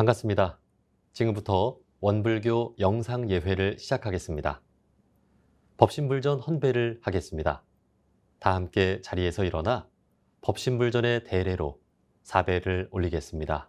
반갑습니다. 지금부터 원불교 영상 예회를 시작하겠습니다. 법신불전 헌배를 하겠습니다. 다 함께 자리에서 일어나 법신불전의 대례로 사배를 올리겠습니다.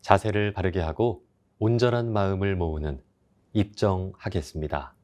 자세를 바르게 하고 온전한 마음을 모으는 입정하겠습니다.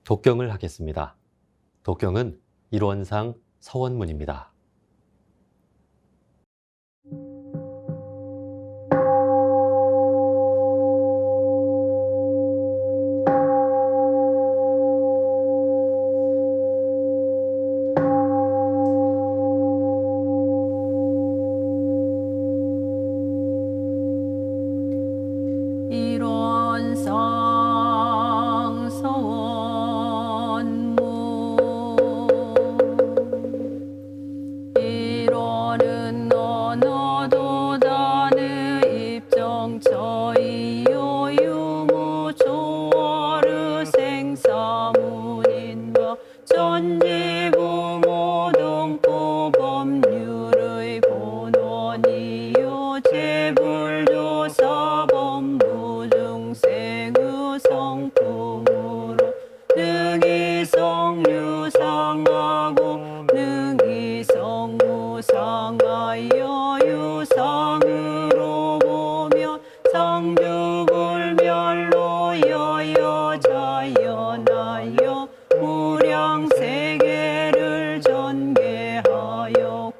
독경을 하겠습니다. 독경은 일원상 서원문입니다. 서이요 유무 초월의 생사문인과 전지부모 등포 법률의 본원이요 재불조사 법무 중생의 성품으로 능이성유상하고 능이성무상하여 유상으로 보면 상주불 멸로여여 자연하여 무량세계를 전개하였고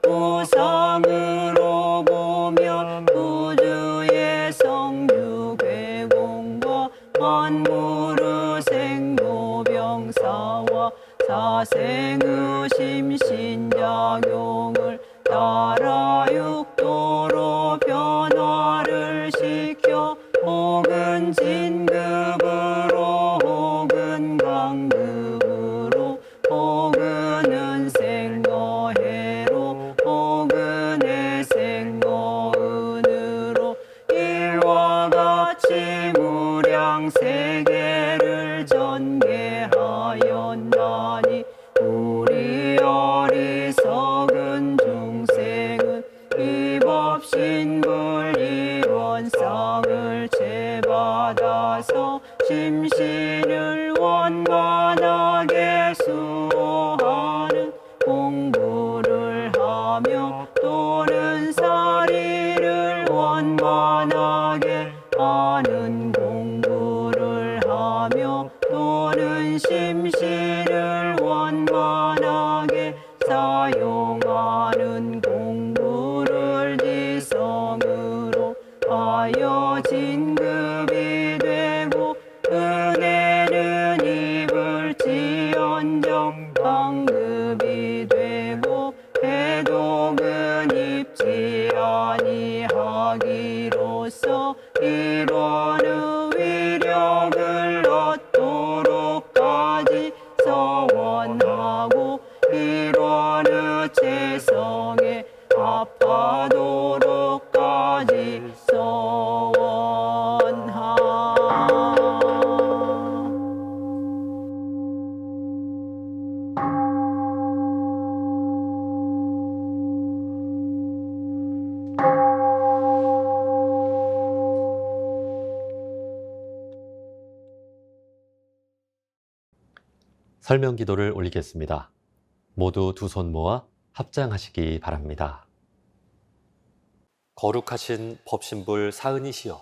우상으로 보면 우주의 성유괴공과 만물의 생로병사와 사생의 심신작용을 따라 육도로 변화를 시켜 혹은 진급으로 혹은 강급으로 혹은 은생거해로 혹은 해생거은으로 일과 같이 무량세계를 전개하였나니 우리 어리석은 중생은 이 법신불 일원상을 제받아서 심신을 원만하게 수호하는 공부를 하며 또는 사리를 원만하게 하는 공부를 하며 또는 심신을 원만하게 사용하는 공부를 지성으로 하여 진급이 되고 은혜는 입을지언정 강급이 되고 해독은 입지 아니하기로써 일원의 위력을 얻도록까지 서원하고 일원의 재성에 합하도록까지 서원하. 설명 기도를 올리겠습니다. 모두 두 손 모아 합장하시기 바랍니다. 거룩하신 법신불 사은이시여,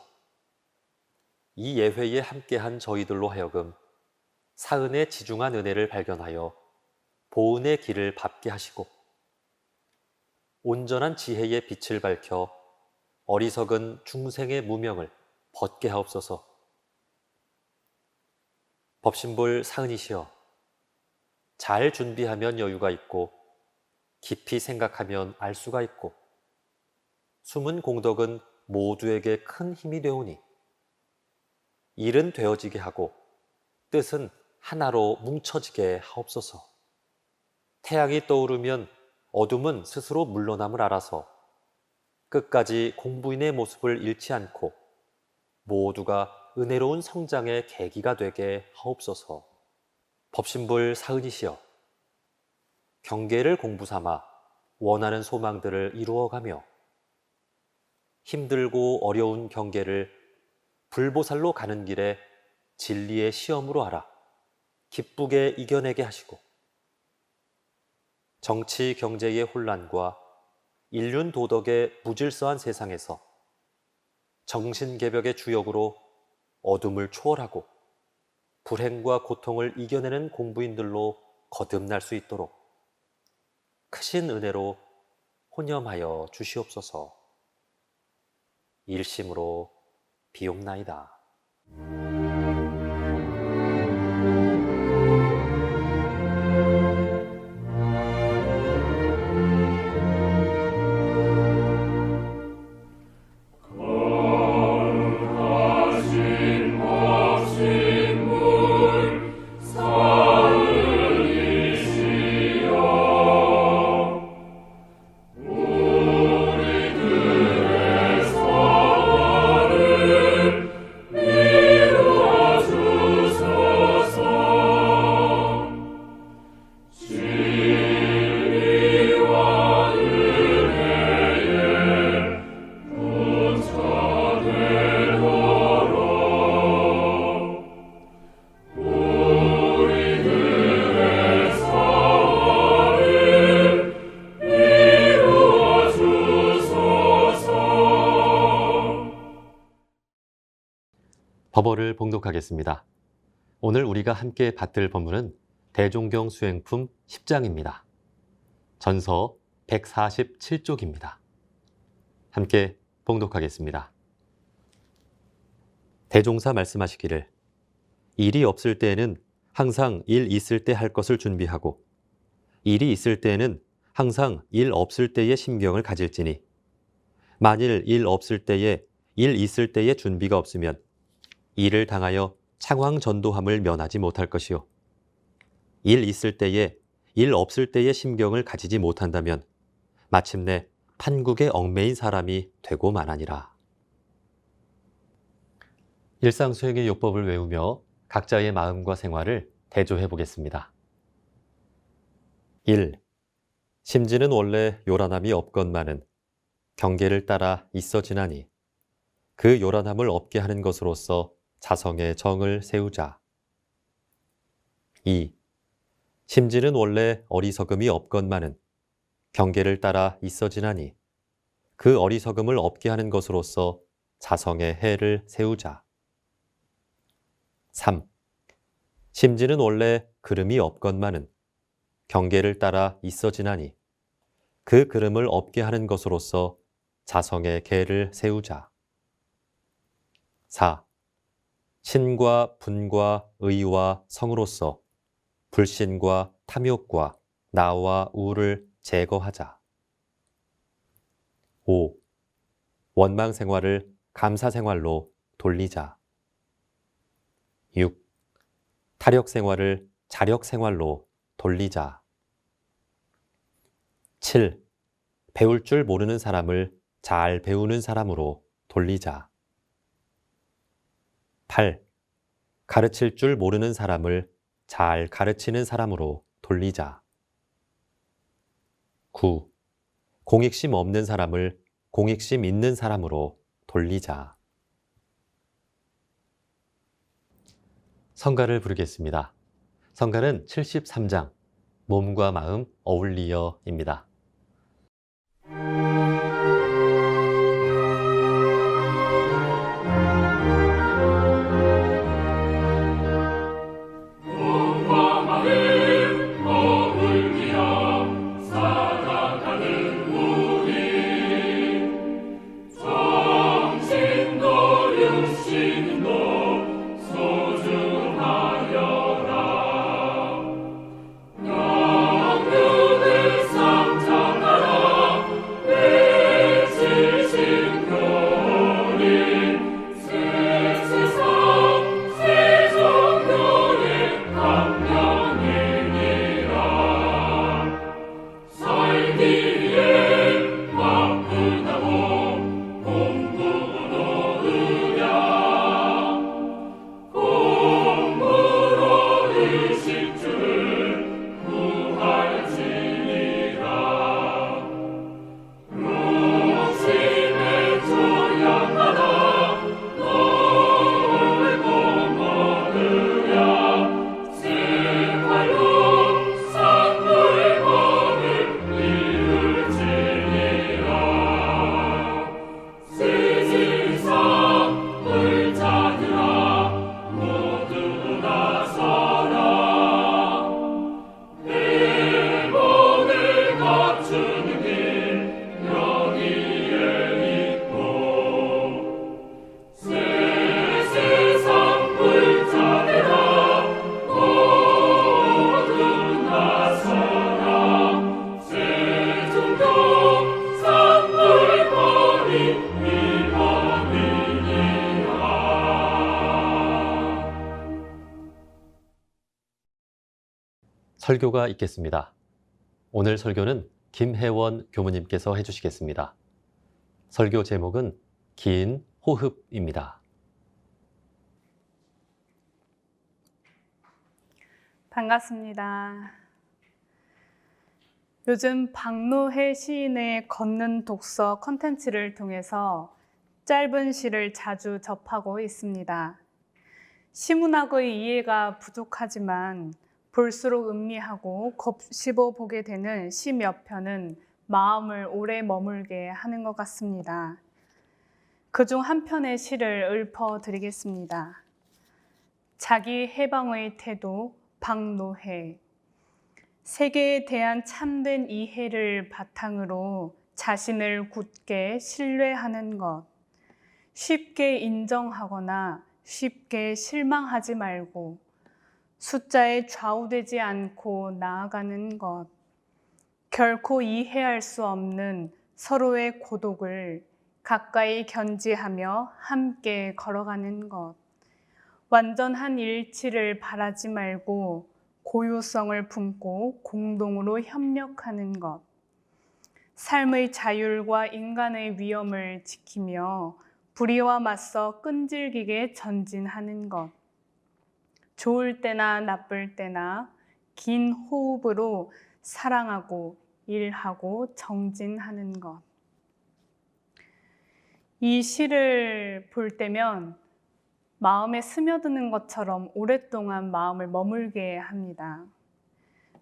이 예회에 함께한 저희들로 하여금 사은의 지중한 은혜를 발견하여 보은의 길을 밟게 하시고 온전한 지혜의 빛을 밝혀 어리석은 중생의 무명을 벗게 하옵소서. 법신불 사은이시여, 잘 준비하면 여유가 있고 깊이 생각하면 알 수가 있고 숨은 공덕은 모두에게 큰 힘이 되오니 일은 되어지게 하고 뜻은 하나로 뭉쳐지게 하옵소서. 태양이 떠오르면 어둠은 스스로 물러남을 알아서 끝까지 공부인의 모습을 잃지 않고 모두가 은혜로운 성장의 계기가 되게 하옵소서. 법신불 사은이시여, 경계를 공부 삼아 원하는 소망들을 이루어가며 힘들고 어려운 경계를 불보살로 가는 길에 진리의 시험으로 알아 기쁘게 이겨내게 하시고 정치 경제의 혼란과 인륜 도덕의 무질서한 세상에서 정신개벽의 주역으로 어둠을 초월하고 불행과 고통을 이겨내는 공부인들로 거듭날 수 있도록 크신 은혜로 혼념하여 주시옵소서. 일심으로 비옵나이다. 우리들의 법어를 봉독하겠습니다. 오늘 우리가 함께 받들 본문은 대종경 수행품 10장입니다. 전서 147쪽입니다. 함께 봉독하겠습니다. 대종사 말씀하시기를 일이 없을 때에는 항상 일 있을 때 할 것을 준비하고 일이 있을 때에는 항상 일 없을 때의 심경을 가질지니 만일 일 없을 때에 일 있을 때의 준비가 없으면 일을 당하여 창황전도함을 면하지 못할 것이요 일 있을 때에 일 없을 때의 심경을 가지지 못한다면 마침내 판국에 얽매인 사람이 되고 마나니라. 일상 수행의 요법을 외우며 각자의 마음과 생활을 대조해 보겠습니다. 1. 심지는 원래 요란함이 없건만은 경계를 따라 있어 지나니 그 요란함을 없게 하는 것으로서 자성의 정을 세우자. 2. 심지는 원래 어리석음이 없건만은 경계를 따라 있어 지나니 그 어리석음을 없게 하는 것으로서 자성의 해를 세우자. 3. 심지는 원래 그름이 없건만은 경계를 따라 있어 지나니 그 그름을 없게 하는 것으로서 자성의 계를 세우자. 4. 신과 분과 의와 성으로서 불신과 탐욕과 나와 우를 제거하자. 5. 원망 생활을 감사 생활로 돌리자. 6. 타력 생활을 자력 생활로 돌리자. 7. 배울 줄 모르는 사람을 잘 배우는 사람으로 돌리자. 8. 가르칠 줄 모르는 사람을 잘 가르치는 사람으로 돌리자. 9. 공익심 없는 사람을 공익심 있는 사람으로 돌리자. 성가를 부르겠습니다. 성가는 73장, 몸과 마음 어울리어입니다. 설교가 있겠습니다. 오늘 설교는 김혜원 교무님께서 해주시겠습니다. 설교 제목은 긴 호흡입니다. 반갑습니다. 요즘 박노해 시인의 걷는 독서 컨텐츠를 통해서 짧은 시를 자주 접하고 있습니다. 시문학의 이해가 부족하지만 볼수록 음미하고 곱씹어 보게 되는 시 몇 편은 마음을 오래 머물게 하는 것 같습니다. 그중 한 편의 시를 읊어드리겠습니다. 자기 해방의 태도, 박노해. 세계에 대한 참된 이해를 바탕으로 자신을 굳게 신뢰하는 것. 쉽게 인정하거나 쉽게 실망하지 말고 숫자에 좌우되지 않고 나아가는 것. 결코 이해할 수 없는 서로의 고독을 가까이 견지하며 함께 걸어가는 것. 완전한 일치를 바라지 말고 고유성을 품고 공동으로 협력하는 것. 삶의 자율과 인간의 위엄을 지키며 불의와 맞서 끈질기게 전진하는 것. 좋을 때나 나쁠 때나 긴 호흡으로 사랑하고 일하고 정진하는 것. 이 시를 볼 때면 마음에 스며드는 것처럼 오랫동안 마음을 머물게 합니다.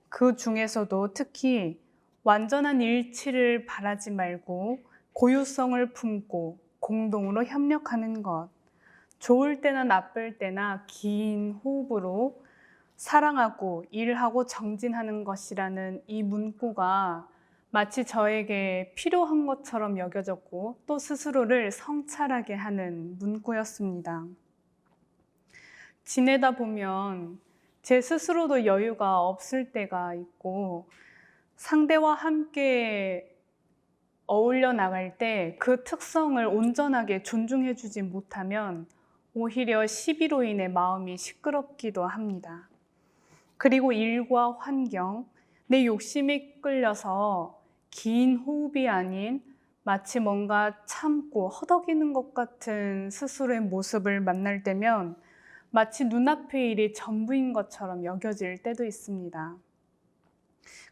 그 중에서도 특히 완전한 일치를 바라지 말고 고유성을 품고 공동으로 협력하는 것, 좋을 때나 나쁠 때나 긴 호흡으로 사랑하고 일하고 정진하는 것이라는 이 문구가 마치 저에게 필요한 것처럼 여겨졌고 또 스스로를 성찰하게 하는 문구였습니다. 지내다 보면 제 스스로도 여유가 없을 때가 있고 상대와 함께 어울려 나갈 때 그 특성을 온전하게 존중해주지 못하면 오히려 시비로 인해 마음이 시끄럽기도 합니다. 그리고 일과 환경, 내 욕심에 끌려서 긴 호흡이 아닌 마치 뭔가 참고 허덕이는 것 같은 스스로의 모습을 만날 때면 마치 눈앞의 일이 전부인 것처럼 여겨질 때도 있습니다.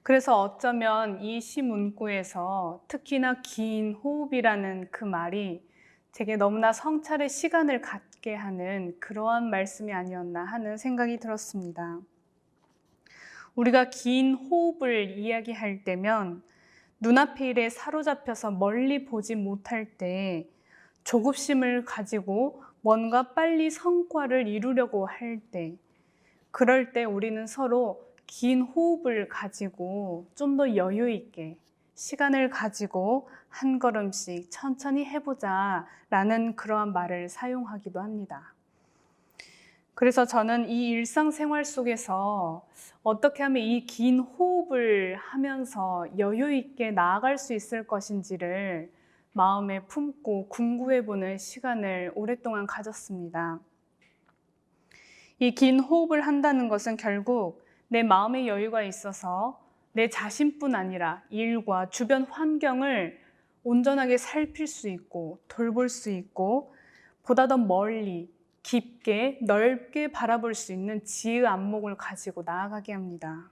그래서 어쩌면 이 시 문구에서 특히나 긴 호흡이라는 그 말이 제게 너무나 성찰의 시간을 갖게 하는 그러한 말씀이 아니었나 하는 생각이 들었습니다. 우리가 긴 호흡을 이야기할 때면 눈앞의 일에 사로잡혀서 멀리 보지 못할 때 조급심을 가지고 뭔가 빨리 성과를 이루려고 할 때, 그럴 때 우리는 서로 긴 호흡을 가지고 좀 더 여유 있게 시간을 가지고 한 걸음씩 천천히 해보자 라는 그러한 말을 사용하기도 합니다. 그래서 저는 이 일상생활 속에서 어떻게 하면 이 긴 호흡을 하면서 여유 있게 나아갈 수 있을 것인지를 마음에 품고 궁구해보는 시간을 오랫동안 가졌습니다. 이 긴 호흡을 한다는 것은 결국 내 마음의 여유가 있어서 내 자신뿐 아니라 일과 주변 환경을 온전하게 살필 수 있고 돌볼 수 있고 보다 더 멀리 깊게 넓게 바라볼 수 있는 지혜의 안목을 가지고 나아가게 합니다.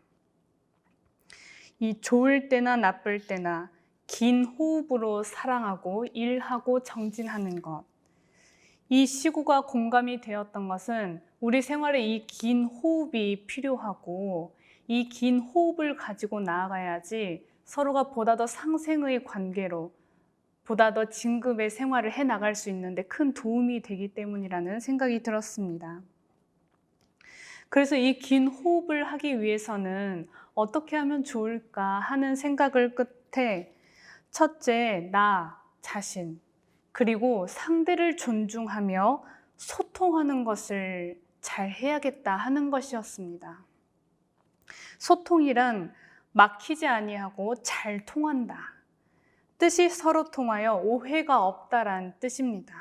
이 좋을 때나 나쁠 때나 긴 호흡으로 사랑하고 일하고 정진하는 것. 이 시구가 공감이 되었던 것은 우리 생활에 이 긴 호흡이 필요하고 이 긴 호흡을 가지고 나아가야지 서로가 보다 더 상생의 관계로 보다 더 진급의 생활을 해나갈 수 있는데 큰 도움이 되기 때문이라는 생각이 들었습니다. 그래서 이 긴 호흡을 하기 위해서는 어떻게 하면 좋을까 하는 생각을 끝에 첫째, 나 자신, 그리고 상대를 존중하며 소통하는 것을 잘 해야겠다 하는 것이었습니다. 소통이란 막히지 아니하고 잘 통한다. 뜻이 서로 통하여 오해가 없다란 뜻입니다.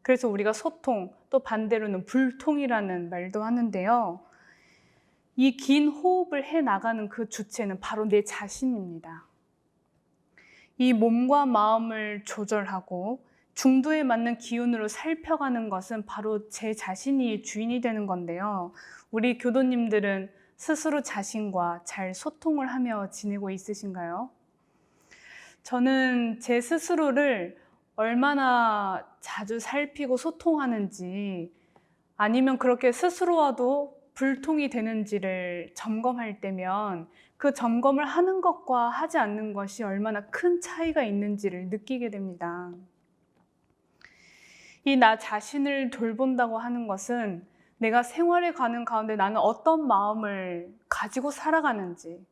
그래서 우리가 소통, 또 반대로는 불통이라는 말도 하는데요. 이 긴 호흡을 해나가는 그 주체는 바로 내 자신입니다. 이 몸과 마음을 조절하고 중도에 맞는 기운으로 살펴가는 것은 바로 제 자신이 주인이 되는 건데요. 우리 교도님들은 스스로 자신과 잘 소통을 하며 지내고 있으신가요? 저는 제 스스로를 얼마나 자주 살피고 소통하는지 아니면 그렇게 스스로와도 불통이 되는지를 점검할 때면 그 점검을 하는 것과 하지 않는 것이 얼마나 큰 차이가 있는지를 느끼게 됩니다. 이 나 자신을 돌본다고 하는 것은 내가 생활에 가는 가운데 나는 어떤 마음을 가지고 살아가는지,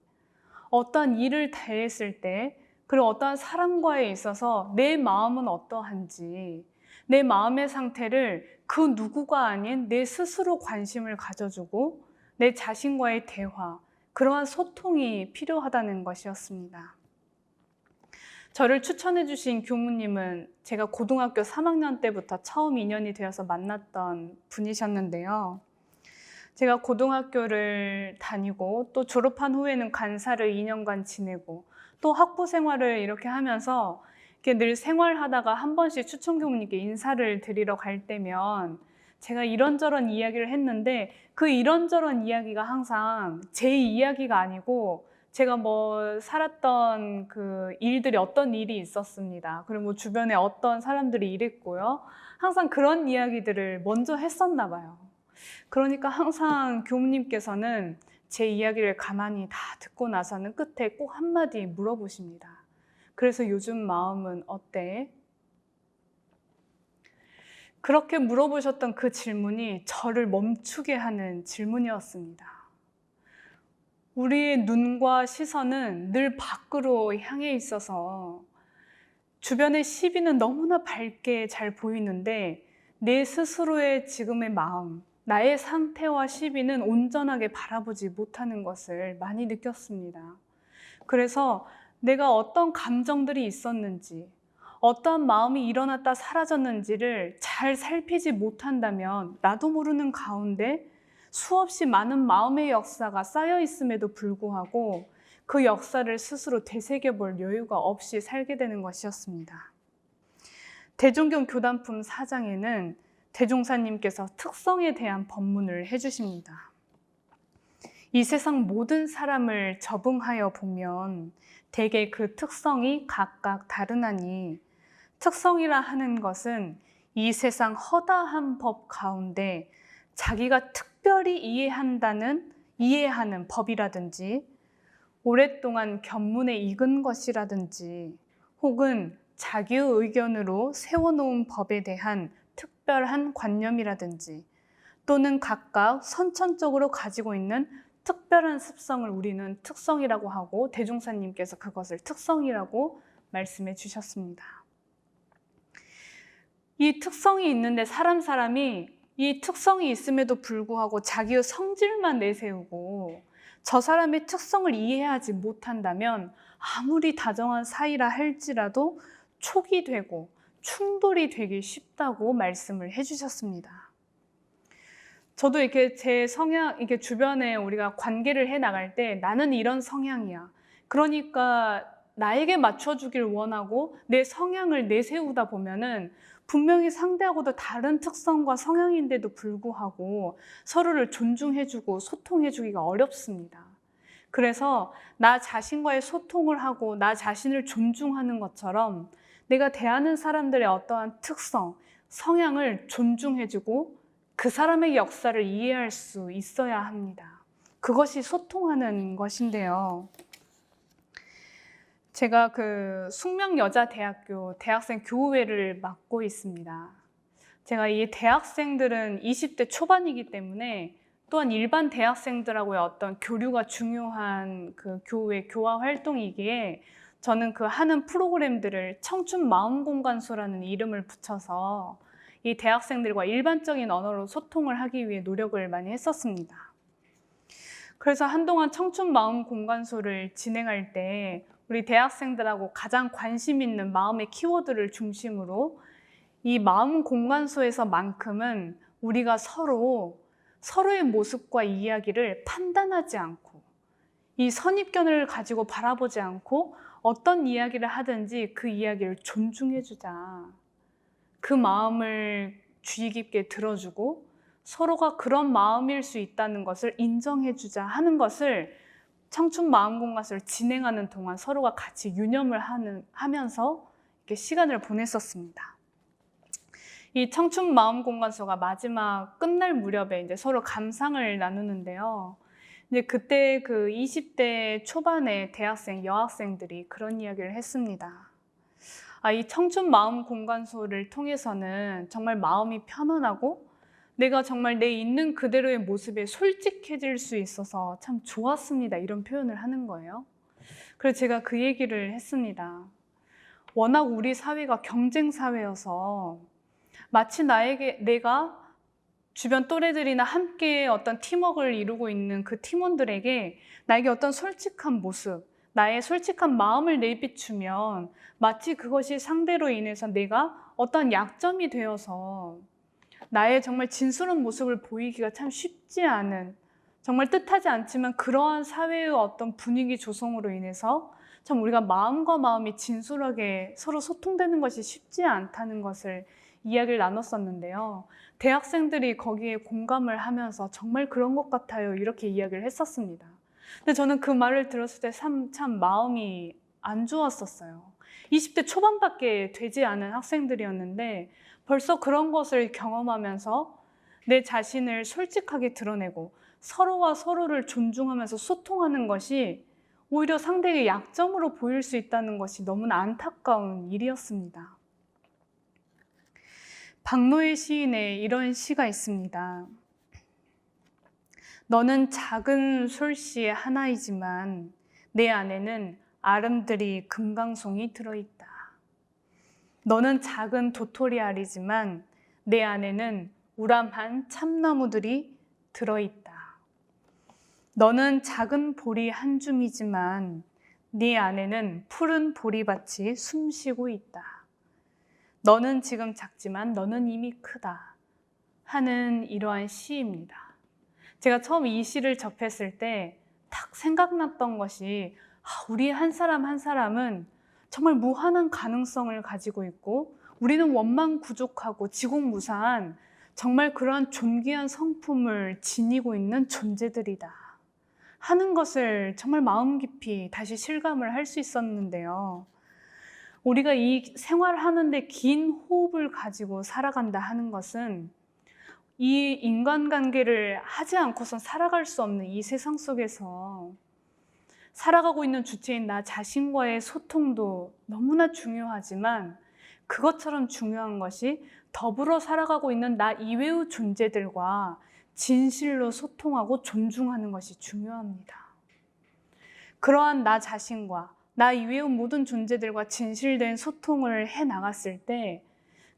어떤 일을 대했을 때, 그리고 어떠한 사람과에 있어서 내 마음은 어떠한지, 내 마음의 상태를 그 누구가 아닌 내 스스로 관심을 가져주고 내 자신과의 대화, 그러한 소통이 필요하다는 것이었습니다. 저를 추천해 주신 교무님은 제가 고등학교 3학년 때부터 처음 인연이 되어서 만났던 분이셨는데요. 제가 고등학교를 다니고 또 졸업한 후에는 간사를 2년간 지내고 또 학부 생활을 이렇게 하면서 이렇게 늘 생활하다가 한 번씩 추천 교무님께 인사를 드리러 갈 때면 제가 이런저런 이야기를 했는데 그 이런저런 이야기가 항상 제 이야기가 아니고 제가 뭐 살았던 그 일들이 어떤 일이 있었습니다. 그리고 뭐 주변에 어떤 사람들이 이랬고요. 항상 그런 이야기들을 먼저 했었나 봐요. 그러니까 항상 교무님께서는 제 이야기를 가만히 다 듣고 나서는 끝에 꼭 한마디 물어보십니다. 그래서 요즘 마음은 어때? 그렇게 물어보셨던 그 질문이 저를 멈추게 하는 질문이었습니다. 우리의 눈과 시선은 늘 밖으로 향해 있어서 주변의 시비는 너무나 밝게 잘 보이는데 내 스스로의 지금의 마음, 나의 상태와 시비는 온전하게 바라보지 못하는 것을 많이 느꼈습니다. 그래서 내가 어떤 감정들이 있었는지, 어떠한 마음이 일어났다 사라졌는지를 잘 살피지 못한다면 나도 모르는 가운데 수없이 많은 마음의 역사가 쌓여 있음에도 불구하고 그 역사를 스스로 되새겨볼 여유가 없이 살게 되는 것이었습니다. 대종경 교단품 4장에는 대종사님께서 특성에 대한 법문을 해주십니다. 이 세상 모든 사람을 적응하여 보면 대개 그 특성이 각각 다르나니 특성이라 하는 것은 이 세상 허다한 법 가운데 자기가 특별히 이해하는 법이라든지 오랫동안 견문에 익은 것이라든지 혹은 자기의 의견으로 세워놓은 법에 대한 특별한 관념이라든지 또는 각각 선천적으로 가지고 있는 특별한 습성을 우리는 특성이라고 하고 대종사님께서 그것을 특성이라고 말씀해 주셨습니다. 이 특성이 있는데 사람이 이 특성이 있음에도 불구하고 자기의 성질만 내세우고 저 사람의 특성을 이해하지 못한다면 아무리 다정한 사이라 할지라도 촉이 되고 충돌이 되기 쉽다고 말씀을 해주셨습니다. 저도 이렇게 제 성향, 이렇게 주변에 우리가 관계를 해 나갈 때 나는 이런 성향이야. 그러니까 나에게 맞춰주길 원하고 내 성향을 내세우다 보면은 분명히 상대하고도 다른 특성과 성향인데도 불구하고 서로를 존중해주고 소통해주기가 어렵습니다. 그래서 나 자신과의 소통을 하고 나 자신을 존중하는 것처럼 내가 대하는 사람들의 어떠한 특성, 성향을 존중해주고 그 사람의 역사를 이해할 수 있어야 합니다. 그것이 소통하는 것인데요. 제가 그 숙명여자대학교 대학생 교우회를 맡고 있습니다. 제가 이 대학생들은 20대 초반이기 때문에 또한 일반 대학생들하고의 어떤 교류가 중요한 그 교우회 교화 활동이기에 저는 그 하는 프로그램들을 청춘 마음공간소라는 이름을 붙여서 이 대학생들과 일반적인 언어로 소통을 하기 위해 노력을 많이 했었습니다. 그래서 한동안 청춘 마음공간소를 진행할 때 우리 대학생들하고 가장 관심 있는 마음의 키워드를 중심으로 이 마음 공간소에서만큼은 우리가 서로의 모습과 이야기를 판단하지 않고 이 선입견을 가지고 바라보지 않고 어떤 이야기를 하든지 그 이야기를 존중해주자. 그 마음을 주의 깊게 들어주고 서로가 그런 마음일 수 있다는 것을 인정해주자 하는 것을 청춘 마음공간소를 진행하는 동안 서로가 같이 유념을 하면서 이렇게 시간을 보냈었습니다. 이 청춘 마음공간소가 마지막 끝날 무렵에 이제 서로 감상을 나누는데요. 이제 그때 그 20대 초반의 대학생, 여학생들이 그런 이야기를 했습니다. 이 청춘 마음공간소를 통해서는 정말 마음이 편안하고 내가 정말 내 있는 그대로의 모습에 솔직해질 수 있어서 참 좋았습니다. 이런 표현을 하는 거예요. 그래서 제가 그 얘기를 했습니다. 워낙 우리 사회가 경쟁 사회여서 마치 내가 주변 또래들이나 함께 어떤 팀워크를 이루고 있는 그 팀원들에게 나에게 어떤 솔직한 모습, 나의 솔직한 마음을 내비추면 마치 그것이 상대로 인해서 내가 어떤 약점이 되어서 나의 정말 진솔한 모습을 보이기가 참 쉽지 않은, 정말 뜻하지 않지만 그러한 사회의 어떤 분위기 조성으로 인해서 참 우리가 마음과 마음이 진솔하게 서로 소통되는 것이 쉽지 않다는 것을 이야기를 나눴었는데요. 대학생들이 거기에 공감을 하면서 정말 그런 것 같아요. 이렇게 이야기를 했었습니다. 근데 저는 그 말을 들었을 때 참 마음이 안 좋았었어요. 20대 초반밖에 되지 않은 학생들이었는데 벌써 그런 것을 경험하면서 내 자신을 솔직하게 드러내고 서로와 서로를 존중하면서 소통하는 것이 오히려 상대의 약점으로 보일 수 있다는 것이 너무나 안타까운 일이었습니다. 박노해 시인의 이런 시가 있습니다. 너는 작은 솔씨 하나이지만 내 안에는 아름드리 금강송이 들어있다. 너는 작은 도토리 알이지만 내 안에는 우람한 참나무들이 들어있다. 너는 작은 보리 한 줌이지만 네 안에는 푸른 보리밭이 숨쉬고 있다. 너는 지금 작지만 너는 이미 크다 하는 이러한 시입니다. 제가 처음 이 시를 접했을 때 딱 생각났던 것이 우리 한 사람 한 사람은 정말 무한한 가능성을 가지고 있고 우리는 원망부족하고 지공무사한 정말 그러한 존귀한 성품을 지니고 있는 존재들이다 하는 것을 정말 마음 깊이 다시 실감을 할 수 있었는데요. 우리가 이 생활하는데 긴 호흡을 가지고 살아간다 하는 것은 이 인간관계를 하지 않고선 살아갈 수 없는 이 세상 속에서 살아가고 있는 주체인 나 자신과의 소통도 너무나 중요하지만 그것처럼 중요한 것이 더불어 살아가고 있는 나 이외의 존재들과 진실로 소통하고 존중하는 것이 중요합니다. 그러한 나 자신과 나 이외의 모든 존재들과 진실된 소통을 해 나갔을 때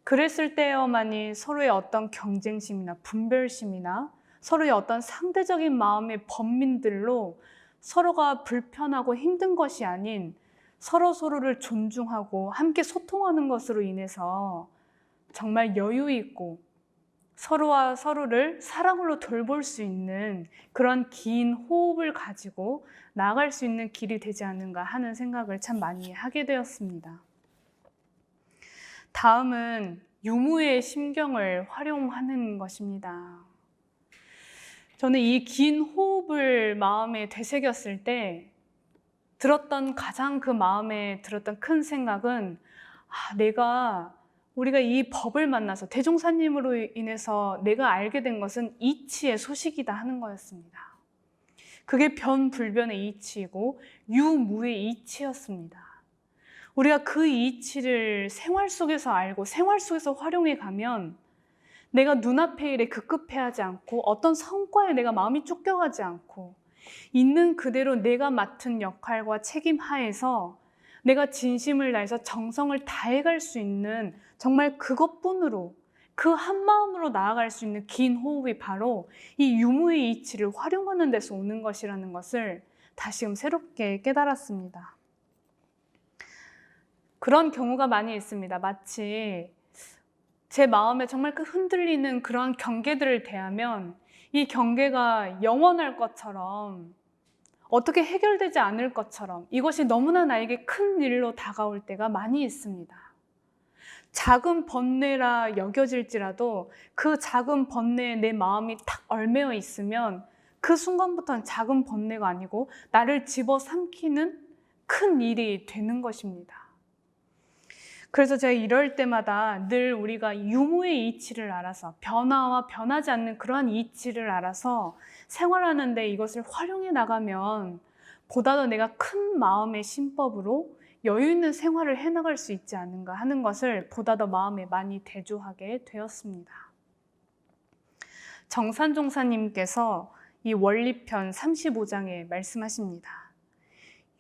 그랬을 때여만이 서로의 어떤 경쟁심이나 분별심이나 서로의 어떤 상대적인 마음의 번민들로 서로가 불편하고 힘든 것이 아닌 서로를 존중하고 함께 소통하는 것으로 인해서 정말 여유 있고 서로와 서로를 사랑으로 돌볼 수 있는 그런 긴 호흡을 가지고 나아갈 수 있는 길이 되지 않는가 하는 생각을 참 많이 하게 되었습니다. 다음은 유무의 심경을 활용하는 것입니다. 저는 이 긴 호흡을 마음에 되새겼을 때 가장 그 마음에 들었던 큰 생각은 우리가 이 법을 만나서 대종사님으로 인해서 내가 알게 된 것은 이치의 소식이다 하는 거였습니다. 그게 변불변의 이치이고 유무의 이치였습니다. 우리가 그 이치를 생활 속에서 알고 생활 속에서 활용해 가면 내가 눈앞의 일에 급급해하지 않고 어떤 성과에 내가 마음이 쫓겨가지 않고 있는 그대로 내가 맡은 역할과 책임 하에서 내가 진심을 다해서 정성을 다해갈 수 있는 정말 그것뿐으로 그 한마음으로 나아갈 수 있는 긴 호흡이 바로 이 유무의 이치를 활용하는 데서 오는 것이라는 것을 다시금 새롭게 깨달았습니다. 그런 경우가 많이 있습니다. 마치 제 마음에 정말 흔들리는 그러한 경계들을 대하면 이 경계가 영원할 것처럼 어떻게 해결되지 않을 것처럼 이것이 너무나 나에게 큰 일로 다가올 때가 많이 있습니다. 작은 번뇌라 여겨질지라도 그 작은 번뇌에 내 마음이 탁 얽매여 있으면 그 순간부터는 작은 번뇌가 아니고 나를 집어삼키는 큰 일이 되는 것입니다. 그래서 제가 이럴 때마다 늘 우리가 유무의 이치를 알아서 변화와 변하지 않는 그러한 이치를 알아서 생활하는데 이것을 활용해 나가면 보다 더 내가 큰 마음의 신법으로 여유 있는 생활을 해나갈 수 있지 않은가 하는 것을 보다 더 마음에 많이 대조하게 되었습니다. 정산종사님께서 이 원리편 35장에 말씀하십니다.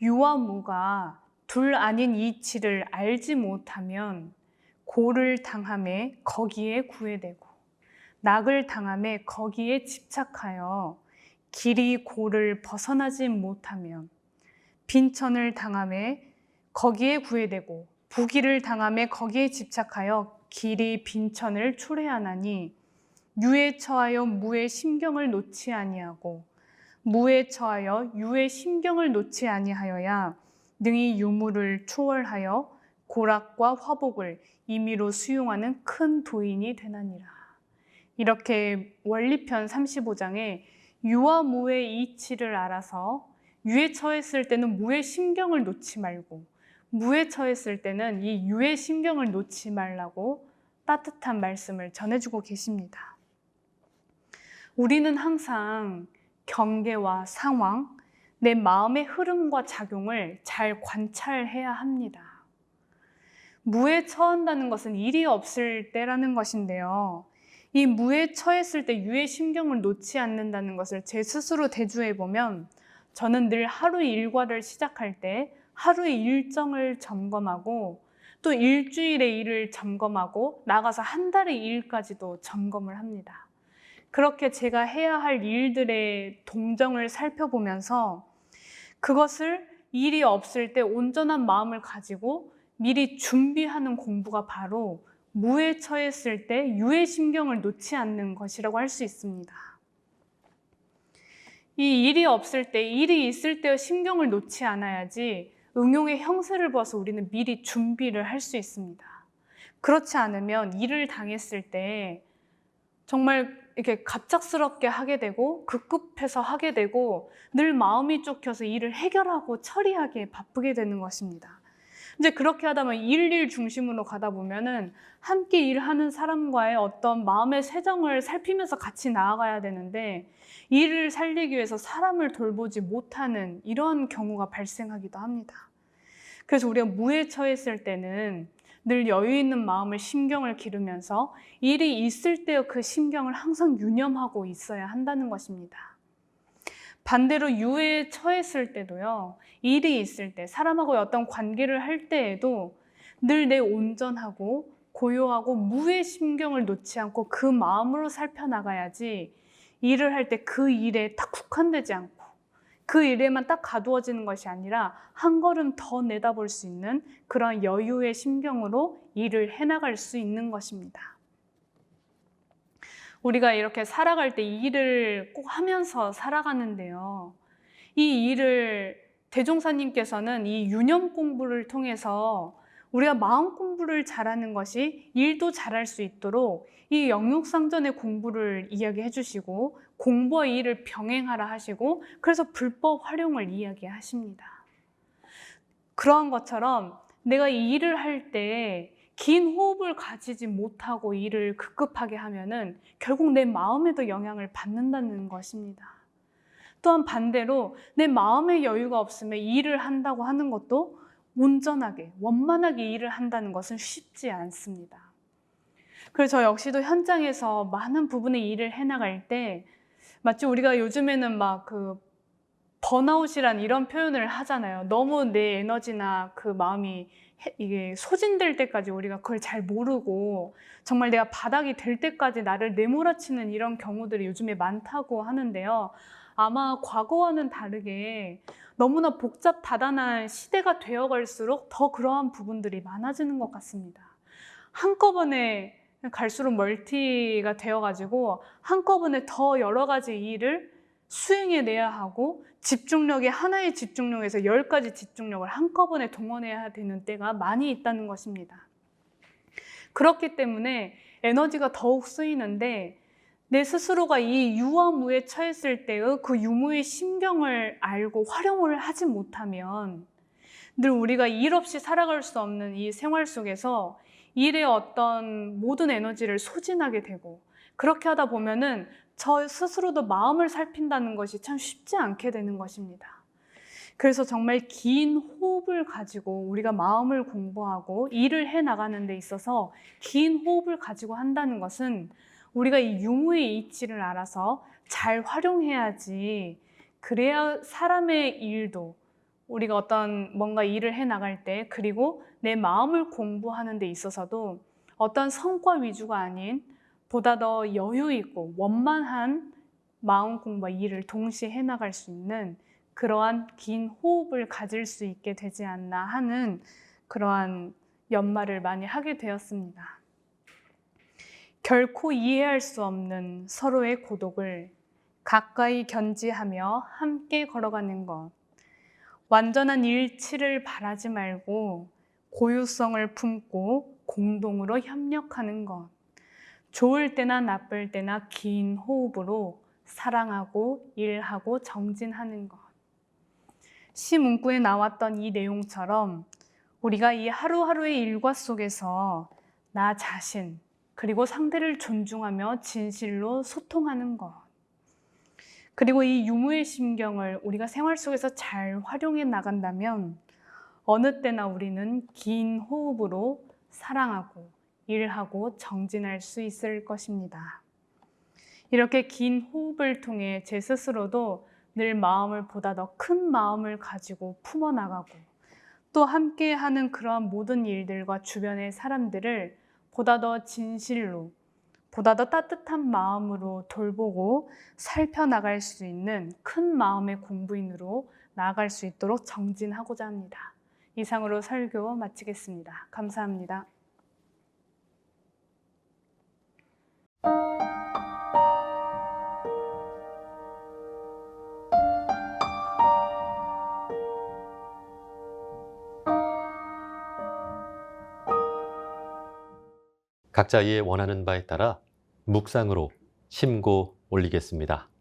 유와 무가 둘 아닌 이치를 알지 못하면 고를 당함에 거기에 구애되고 낙을 당함에 거기에 집착하여 길이 고를 벗어나지 못하면 빈천을 당함에 거기에 구애되고 부귀를 당함에 거기에 집착하여 길이 빈천을 초래하나니 유에 처하여 무의 심경을 놓지 아니하고 무에 처하여 유의 심경을 놓지 아니하여야 능히 유무를 초월하여 고락과 화복을 임의로 수용하는 큰 도인이 되나니라. 이렇게 원리편 35장에 유와 무의 이치를 알아서 유에 처했을 때는 무의 심경을 놓지 말고 무에 처했을 때는 이 유의 심경을 놓지 말라고 따뜻한 말씀을 전해주고 계십니다. 우리는 항상 경계와 상황, 내 마음의 흐름과 작용을 잘 관찰해야 합니다. 무에 처한다는 것은 일이 없을 때라는 것인데요. 이 무에 처했을 때 유의 심경을 놓지 않는다는 것을 제 스스로 대주해 보면 저는 늘 하루 일과를 시작할 때 하루의 일정을 점검하고 또 일주일의 일을 점검하고 나가서 한 달의 일까지도 점검을 합니다. 그렇게 제가 해야 할 일들의 동정을 살펴보면서 그것을 일이 없을 때 온전한 마음을 가지고 미리 준비하는 공부가 바로 무에 처했을 때 유의 심경을 놓지 않는 것이라고 할 수 있습니다. 이 일이 없을 때, 일이 있을 때 심경을 놓지 않아야지 응용의 형세를 봐서 우리는 미리 준비를 할 수 있습니다. 그렇지 않으면 일을 당했을 때 정말 이렇게 갑작스럽게 하게 되고 급급해서 하게 되고 늘 마음이 쫓겨서 일을 해결하고 처리하기에 바쁘게 되는 것입니다. 이제 그렇게 하다 보면 일 중심으로 가다 보면은 함께 일하는 사람과의 어떤 마음의 세정을 살피면서 같이 나아가야 되는데 일을 살리기 위해서 사람을 돌보지 못하는 이런 경우가 발생하기도 합니다. 그래서 우리가 무에 처했을 때는 늘 여유 있는 마음을 심경을 기르면서 일이 있을 때의 그 심경을 항상 유념하고 있어야 한다는 것입니다. 반대로 유에 처했을 때도요, 일이 있을 때, 사람하고 어떤 관계를 할 때에도 늘 내 온전하고 고요하고 무의 심경을 놓지 않고 그 마음으로 살펴나가야지 일을 할 때 그 일에 딱 국한되지 않고 그 일에만 딱 가두어지는 것이 아니라 한 걸음 더 내다볼 수 있는 그런 여유의 심경으로 일을 해나갈 수 있는 것입니다. 우리가 이렇게 살아갈 때 이 일을 꼭 하면서 살아가는데요. 이 일을 대종사님께서는 이 유념 공부를 통해서 우리가 마음 공부를 잘하는 것이 일도 잘할 수 있도록 이 영육상전의 공부를 이야기해 주시고 공부와 일을 병행하라 하시고 그래서 불법 활용을 이야기하십니다. 그러한 것처럼 내가 이 일을 할 때 긴 호흡을 가지지 못하고 일을 급급하게 하면은 결국 내 마음에도 영향을 받는다는 것입니다. 또한 반대로 내 마음의 여유가 없으면 일을 한다고 하는 것도 온전하게, 원만하게 일을 한다는 것은 쉽지 않습니다. 그래서 저 역시도 현장에서 많은 부분의 일을 해나갈 때 마치 우리가 요즘에는 막 번아웃이란 이런 표현을 하잖아요. 너무 내 에너지나 그 마음이 이게 소진될 때까지 우리가 그걸 잘 모르고 정말 내가 바닥이 될 때까지 나를 내몰아치는 이런 경우들이 요즘에 많다고 하는데요. 아마 과거와는 다르게 너무나 복잡다단한 시대가 되어갈수록 더 그러한 부분들이 많아지는 것 같습니다. 한꺼번에 갈수록 멀티가 되어가지고 한꺼번에 더 여러 가지 일을 수행해내야 하고 집중력이 하나의 집중력에서 10가지 집중력을 한꺼번에 동원해야 되는 때가 많이 있다는 것입니다. 그렇기 때문에 에너지가 더욱 쓰이는데 내 스스로가 이 유와 무에 처했을 때의 그 유무의 심경을 알고 활용을 하지 못하면 늘 우리가 일 없이 살아갈 수 없는 이 생활 속에서 일의 어떤 모든 에너지를 소진하게 되고 그렇게 하다 보면은 저 스스로도 마음을 살핀다는 것이 참 쉽지 않게 되는 것입니다. 그래서 정말 긴 호흡을 가지고 우리가 마음을 공부하고 일을 해 나가는 데 있어서 긴 호흡을 가지고 한다는 것은 우리가 이 유무의 이치를 알아서 잘 활용해야지. 그래야 사람의 일도 우리가 어떤 뭔가 일을 해 나갈 때, 그리고 내 마음을 공부하는 데 있어서도 어떤 성과 위주가 아닌 보다 더 여유 있고 원만한 마음 공부와 일을 동시에 해 나갈 수 있는 그러한 긴 호흡을 가질 수 있게 되지 않나 하는 그러한 연말을 많이 하게 되었습니다. 결코 이해할 수 없는 서로의 고독을 가까이 견지하며 함께 걸어가는 것. 완전한 일치를 바라지 말고 고유성을 품고 공동으로 협력하는 것. 좋을 때나 나쁠 때나 긴 호흡으로 사랑하고 일하고 정진하는 것. 시 문구에 나왔던 이 내용처럼 우리가 이 하루하루의 일과 속에서 나 자신, 그리고 상대를 존중하며 진실로 소통하는 것. 그리고 이 유무의 심경을 우리가 생활 속에서 잘 활용해 나간다면 어느 때나 우리는 긴 호흡으로 사랑하고 일하고 정진할 수 있을 것입니다. 이렇게 긴 호흡을 통해 제 스스로도 늘 마음을 보다 더 큰 마음을 가지고 품어나가고 또 함께하는 그러한 모든 일들과 주변의 사람들을 보다 더 진실로, 보다 더 따뜻한 마음으로 돌보고 살펴나갈 수 있는 큰 마음의 공부인으로 나아갈 수 있도록 정진하고자 합니다. 이상으로 설교 마치겠습니다. 감사합니다. 각자의 원하는 바에 따라 묵상으로 심고 올리겠습니다.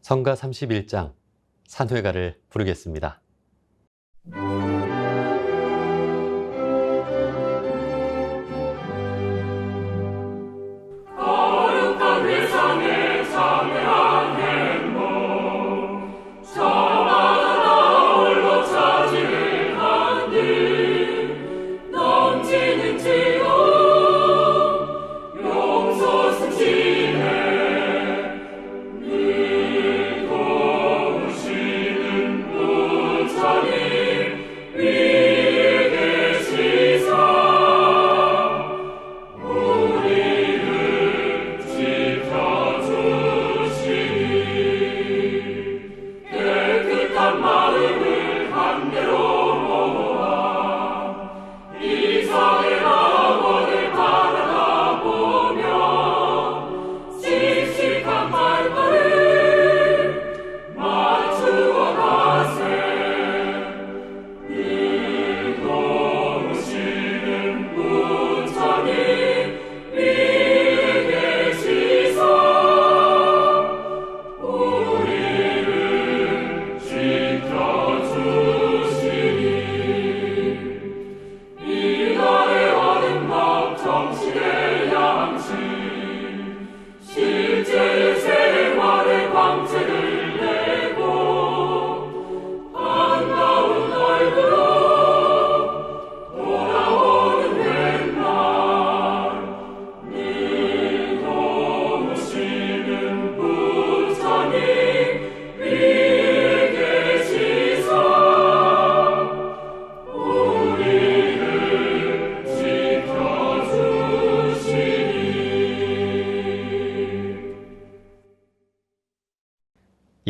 성가 31장 산회가를 부르겠습니다. 오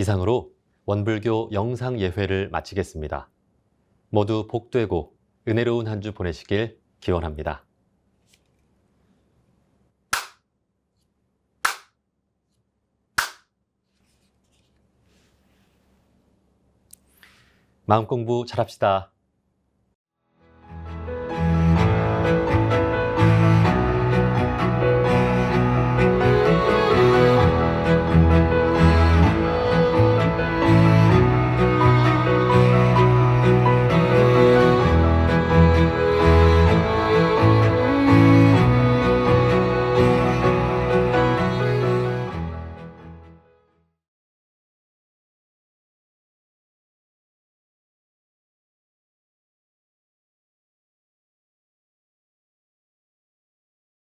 이상으로 원불교 영상 예회를 마치겠습니다. 모두 복되고 은혜로운 한 주 보내시길 기원합니다. 마음 공부 잘합시다.